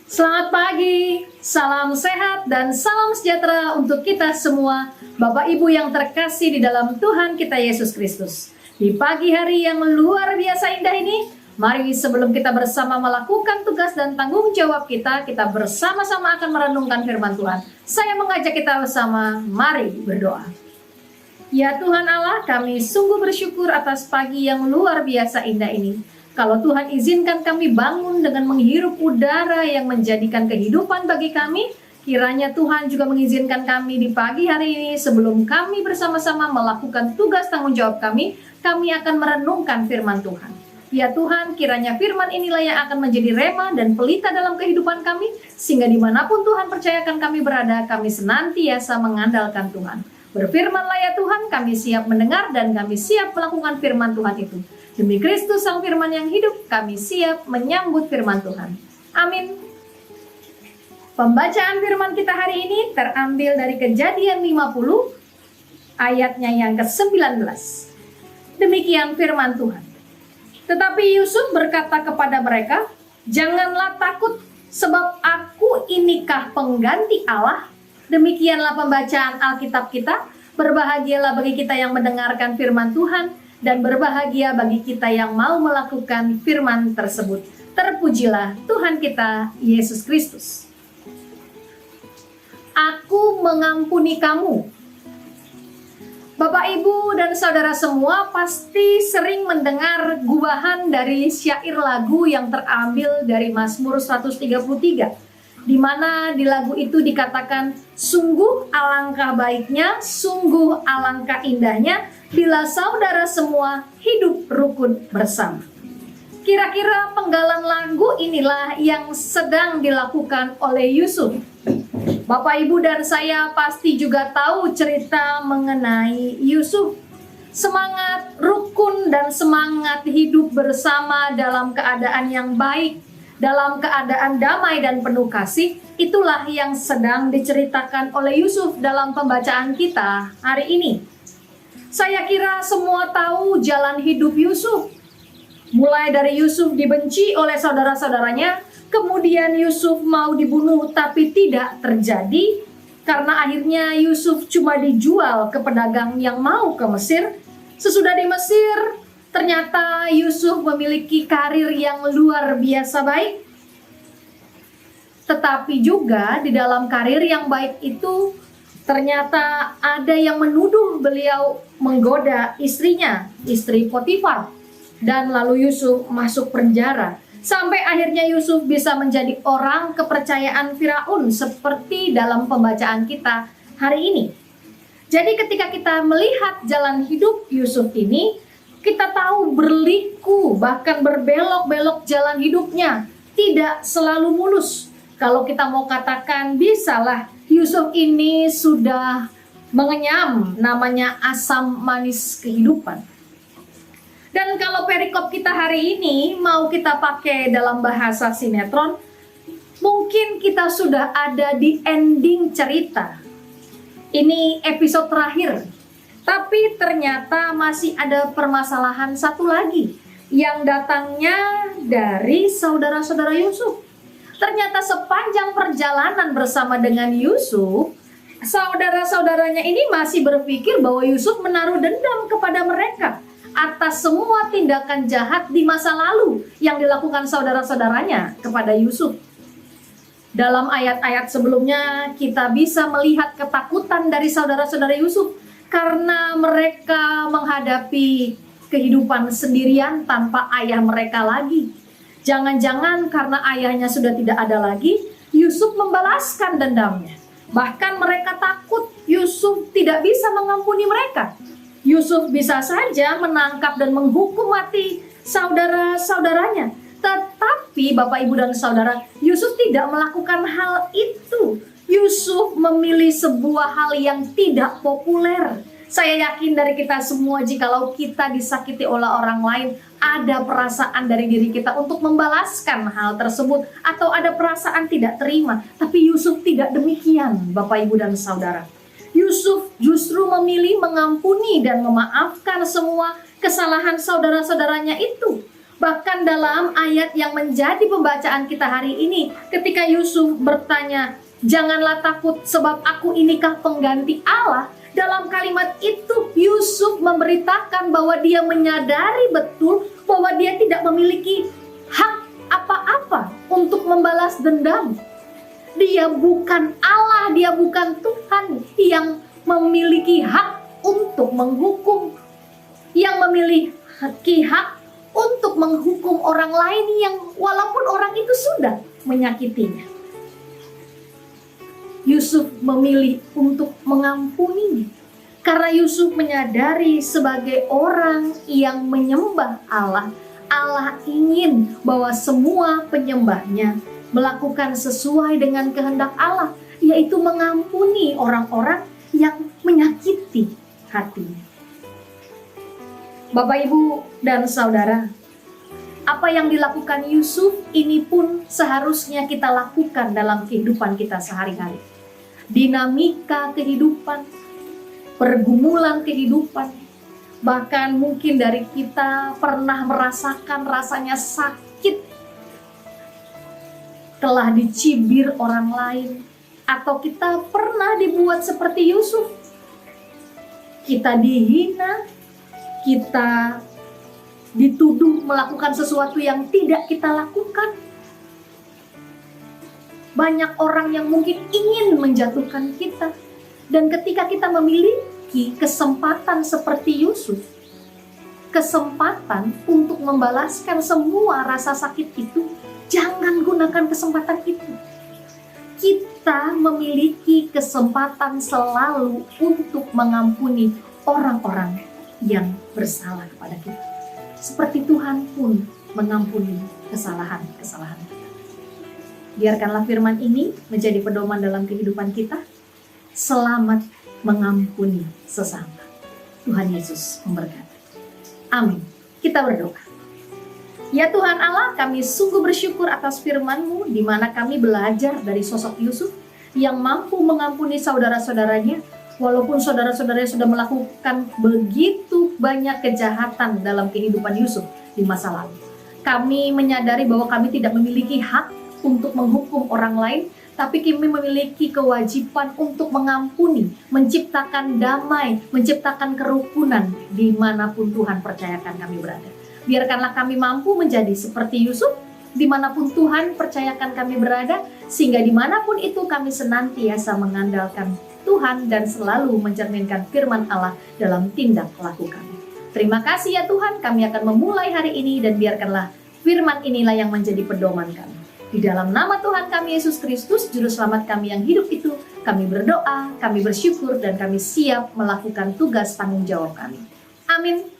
Selamat pagi, salam sehat dan salam sejahtera untuk kita semua, Bapak Ibu yang terkasih di dalam Tuhan kita Yesus Kristus. Di pagi hari yang luar biasa indah ini, mari sebelum kita bersama melakukan tugas dan tanggung jawab kita bersama-sama akan merenungkan firman Tuhan. Saya mengajak kita bersama, mari berdoa. Ya Tuhan Allah, kami sungguh bersyukur atas pagi yang luar biasa indah ini. Kalau Tuhan izinkan kami bangun dengan menghirup udara yang menjadikan kehidupan bagi kami, kiranya Tuhan juga mengizinkan kami di pagi hari ini sebelum kami bersama-sama melakukan tugas tanggung jawab kami akan merenungkan firman Tuhan. Ya Tuhan, kiranya firman inilah yang akan menjadi rema dan pelita dalam kehidupan kami, sehingga dimanapun Tuhan percayakan kami berada, kami senantiasa mengandalkan Tuhan. Berfirmanlah ya Tuhan, kami siap mendengar dan kami siap melakukan firman Tuhan itu. Demi Kristus Sang Firman yang hidup, kami siap menyambut firman Tuhan. Amin. Pembacaan firman kita hari ini terambil dari Kejadian 50, ayatnya yang ke-19. Demikian firman Tuhan. Tetapi Yusuf berkata kepada mereka, "Janganlah takut, sebab aku inikah pengganti Allah." Demikianlah pembacaan Alkitab kita. Berbahagialah bagi kita yang mendengarkan firman Tuhan, dan berbahagia bagi kita yang mau melakukan firman tersebut. Terpujilah Tuhan kita, Yesus Kristus. Aku mengampuni kamu. Bapak, Ibu, dan saudara semua pasti sering mendengar gubahan dari syair lagu yang terambil dari Mazmur 133. Di mana di lagu itu dikatakan, sungguh alangkah baiknya, sungguh alangkah indahnya, bila saudara semua hidup rukun bersama. Kira-kira penggalan lagu inilah yang sedang dilakukan oleh Yusuf. Bapak, Ibu, dan saya pasti juga tahu cerita mengenai Yusuf. Semangat rukun dan semangat hidup bersama dalam keadaan yang baik, dalam keadaan damai dan penuh kasih, itulah yang sedang diceritakan oleh Yusuf dalam pembacaan kita hari ini. Saya kira semua tahu jalan hidup Yusuf. Mulai dari Yusuf dibenci oleh saudara-saudaranya, kemudian Yusuf mau dibunuh tapi tidak terjadi, karena akhirnya Yusuf cuma dijual ke pedagang yang mau ke Mesir. Sesudah di Mesir, ternyata Yusuf memiliki karir yang luar biasa baik. Tetapi juga di dalam karir yang baik itu, ternyata ada yang menuduh beliau menggoda istrinya, istri Potifar. Dan lalu Yusuf masuk penjara. Sampai akhirnya Yusuf bisa menjadi orang kepercayaan Firaun seperti dalam pembacaan kita hari ini. Jadi ketika kita melihat jalan hidup Yusuf ini, kita tahu berliku, bahkan berbelok-belok jalan hidupnya, tidak selalu mulus. Kalau kita mau katakan, bisalah Yusuf ini sudah mengenyam namanya asam manis kehidupan. Dan kalau perikop kita hari ini mau kita pakai dalam bahasa sinetron, mungkin kita sudah ada di ending cerita. Ini episode terakhir. Tapi ternyata masih ada permasalahan satu lagi yang datangnya dari saudara-saudara Yusuf. Ternyata sepanjang perjalanan bersama dengan Yusuf, saudara-saudaranya ini masih berpikir bahwa Yusuf menaruh dendam kepada mereka atas semua tindakan jahat di masa lalu yang dilakukan saudara-saudaranya kepada Yusuf. Dalam ayat-ayat sebelumnya kita bisa melihat ketakutan dari saudara-saudara Yusuf karena mereka menghadapi kehidupan sendirian tanpa ayah mereka lagi. Jangan-jangan karena ayahnya sudah tidak ada lagi, Yusuf membalaskan dendamnya. Bahkan mereka takut Yusuf tidak bisa mengampuni mereka. Yusuf bisa saja menangkap dan menghukum mati saudara-saudaranya. Tetapi Bapak, Ibu, dan Saudara, Yusuf tidak melakukan hal itu. Yusuf memilih sebuah hal yang tidak populer. Saya yakin dari kita semua, jikalau kita disakiti oleh orang lain, ada perasaan dari diri kita untuk membalaskan hal tersebut, atau ada perasaan tidak terima. Tapi Yusuf tidak demikian, Bapak, Ibu, dan Saudara. Yusuf justru memilih mengampuni dan memaafkan semua kesalahan saudara-saudaranya itu. Bahkan dalam ayat yang menjadi pembacaan kita hari ini, ketika Yusuf bertanya, "Janganlah takut sebab aku inikah pengganti Allah." Dalam kalimat itu Yusuf memberitakan bahwa dia menyadari betul bahwa dia tidak memiliki hak apa-apa untuk membalas dendam. Dia bukan Allah, dia bukan Tuhan yang memiliki hak untuk menghukum, yang memiliki hak untuk menghukum orang lain yang walaupun orang itu sudah menyakitinya. Yusuf memilih untuk mengampuninya karena Yusuf menyadari sebagai orang yang menyembah Allah, Allah ingin bahwa semua penyembahnya melakukan sesuai dengan kehendak Allah, yaitu mengampuni orang-orang yang menyakiti hatinya. Bapak, Ibu, dan Saudara, apa yang dilakukan Yusuf ini pun seharusnya kita lakukan dalam kehidupan kita sehari-hari. Dinamika kehidupan, pergumulan kehidupan, bahkan mungkin dari kita pernah merasakan rasanya sakit, telah dicibir orang lain, atau kita pernah dibuat seperti Yusuf. Kita dihina, kita dituduh melakukan sesuatu yang tidak kita lakukan. Banyak orang yang mungkin ingin menjatuhkan kita. Dan ketika kita memiliki kesempatan seperti Yusuf, kesempatan untuk membalaskan semua rasa sakit itu, jangan gunakan kesempatan itu. Kita memiliki kesempatan selalu untuk mengampuni orang-orang yang bersalah kepada kita. Seperti Tuhan pun mengampuni kesalahan-kesalahan kita. Biarkanlah firman ini menjadi pedoman dalam kehidupan kita. Selamat mengampuni sesama. Tuhan Yesus memberkati. Amin. Kita berdoa. Ya Tuhan Allah, kami sungguh bersyukur atas firman-Mu di mana kami belajar dari sosok Yusuf yang mampu mengampuni saudara-saudaranya walaupun saudara-saudaranya sudah melakukan begitu banyak kejahatan dalam kehidupan Yusuf di masa lalu. Kami menyadari bahwa kami tidak memiliki hak untuk menghukum orang lain, tapi kami memiliki kewajiban untuk mengampuni, menciptakan damai, menciptakan kerukunan dimanapun Tuhan percayakan kami berada. Biarkanlah kami mampu menjadi seperti Yusuf, dimanapun Tuhan percayakan kami berada, sehingga dimanapun itu kami senantiasa mengandalkan Tuhan dan selalu mencerminkan firman Allah dalam tindak laku kami. Terima kasih ya Tuhan, kami akan memulai hari ini dan biarkanlah firman inilah yang menjadi pedoman kami. Di dalam nama Tuhan kami Yesus Kristus, Juru Selamat kami yang hidup itu, kami berdoa, kami bersyukur, dan kami siap melakukan tugas tanggung jawab kami. Amin.